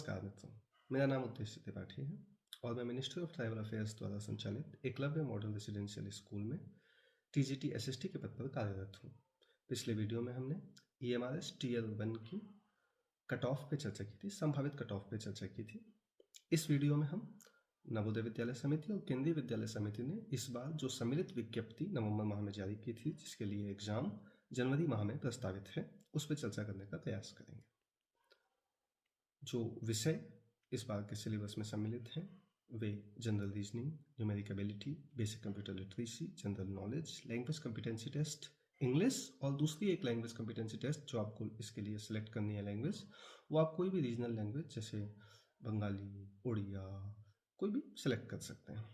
नमस्कार मित्रों, मेरा नाम उद्देश्य त्रिपाठी है और मैं मिनिस्ट्री ऑफ ट्राइबल अफेयर्स द्वारा संचालित एकलव्य मॉडल रेसिडेंशियल स्कूल में टीजीटी एसएसटी के पद पर कार्यरत हूँ। पिछले वीडियो में हमने EMRS टीयर 1 की कट ऑफ पे चर्चा की थी, संभावित कट ऑफ पे चर्चा की थी। इस वीडियो में हम नवोदय विद्यालय समिति और केंद्रीय विद्यालय समिति ने इस बार जो सम्मिलित विज्ञप्ति नवंबर माह में जारी की थी, जिसके लिए एग्जाम जनवरी माह में प्रस्तावित है, उस पर चर्चा करने का प्रयास करेंगे। जो विषय इस बार के सिलेबस में सम्मिलित हैं वे general reasoning, numeric ability, basic computer literacy, general knowledge, language competency test, English और दूसरी एक लैंग्वेज कॉम्पिटेंसी टेस्ट जो आपको इसके लिए सिलेक्ट करनी है लैंग्वेज, वो आप कोई भी रीजनल लैंग्वेज जैसे बंगाली, उड़िया, कोई भी सिलेक्ट कर सकते हैं।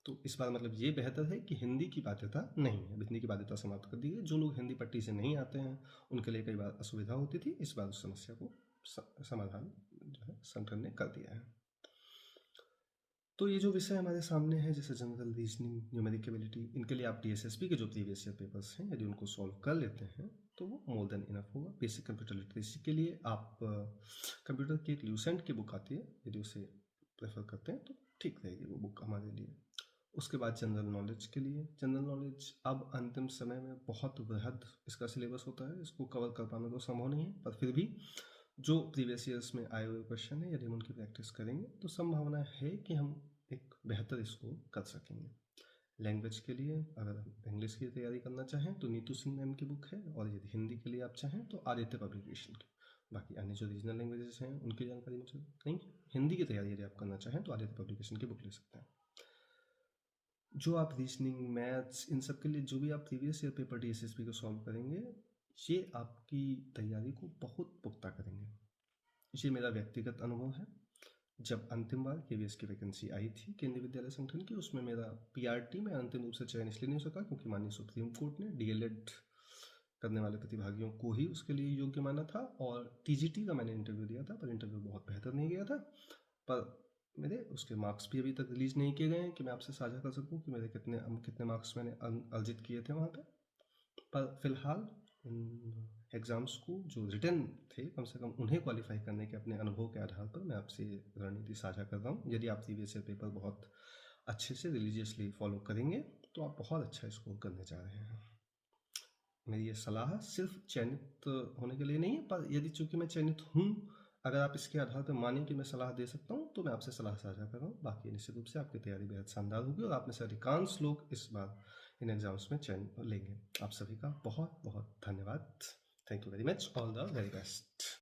तो इस बार मतलब ये बेहतर है कि हिंदी की बाध्यता नहीं है, हिंदी की बाध्यता समाप्त कर दी है। जो लोग हिंदी पट्टी से नहीं आते हैं उनके लिए कई बार असुविधा होती थी, इस बार उस समस्या को समाधान जो है संगठन ने कर दिया है। तो ये जो विषय हमारे सामने है जैसे जनरल रीजनिंग, न्यूमेरिक एबिलिटी, इनके लिए आप DSSP के जो प्रीवियस ईयर पेपर्स हैं यदि उनको सॉल्व कर लेते हैं तो वो मोर देन इनफ होगा। बेसिक कंप्यूटर लिटरेसी के लिए आप कंप्यूटर की एक ल्यूसेंट की बुक आती है, यदि उसे प्रेफर करते हैं तो ठीक रहेगी वो बुक हमारे लिए। उसके बाद जनरल नॉलेज के लिए, जनरल नॉलेज अब अंतिम समय में बहुत वृहद इसका सिलेबस होता है, इसको कवर कर पाना तो संभव नहीं है, पर फिर भी जो प्रीवियस ईयर्स में आए हुए क्वेश्चन है यदि हम उनकी प्रैक्टिस करेंगे तो संभावना है कि हम एक बेहतर स्कोर कर सकेंगे। लैंग्वेज के लिए अगर हम इंग्लिश की तैयारी करना चाहें तो नीतू सिंह मैम की बुक है, और यदि हिंदी के लिए आप चाहें तो आदित्य पब्लिकेशन की। बाकी अन्य जो रीजनल लैंग्वेजेस हैं उनकी जानकारी मुझे नहीं। हिंदी की तैयारी यदि आप करना चाहें तो आदित्य पब्लिकेशन की बुक ले सकते हैं। जो आप रीजनिंग, मैथ्स, इन सब के लिए जो भी आप प्रीवियस ईयर पेपर DSSP को सॉल्व करेंगे, ये आपकी तैयारी को बहुत पुख्ता करेंगे। ये मेरा व्यक्तिगत अनुभव है। जब अंतिम बार KVS की वैकेंसी आई थी केंद्रीय विद्यालय संगठन की, उसमें मेरा PRT में अंतिम रूप से चयन इसलिए नहीं हो सका क्योंकि माननीय सुप्रीम कोर्ट ने DLED करने वाले प्रतिभागियों को ही उसके लिए योग्य माना था, और TGT का मैंने इंटरव्यू दिया था पर इंटरव्यू बहुत बेहतर नहीं गया था। पर मेरे उसके मार्क्स भी अभी तक रिलीज नहीं किए गए हैं कि मैं आपसे साझा कर सकूं कि मेरे कितने मार्क्स मैंने अर्जित किए थे वहाँ पे। पर फिलहाल एग्ज़ाम्स को जो रिटन थे कम से कम उन्हें क्वालिफाई करने के अपने अनुभव के आधार पर मैं आपसे रणनीति साझा कर रहा हूँ। यदि आप प्रीवियस ईयर पेपर बहुत अच्छे से रिलीजियसली फॉलो करेंगे तो आप बहुत अच्छा स्कोर करने जा रहे हैं। मेरी ये सलाह सिर्फ चयनित होने के लिए नहीं है, पर यदि चूंकि मैं चयनित हूँ, अगर आप इसके आधार पर माने कि मैं सलाह दे सकता हूँ तो मैं आपसे सलाह साझा कर रहा हूँ। बाकी निश्चित रूप से आपकी तैयारी बेहद शानदार होगी और आप में से अधिकांश लोग इस बार इन एग्जाम्स में चयन लेंगे। आप सभी का बहुत बहुत धन्यवाद। Thank you very much. All the very best.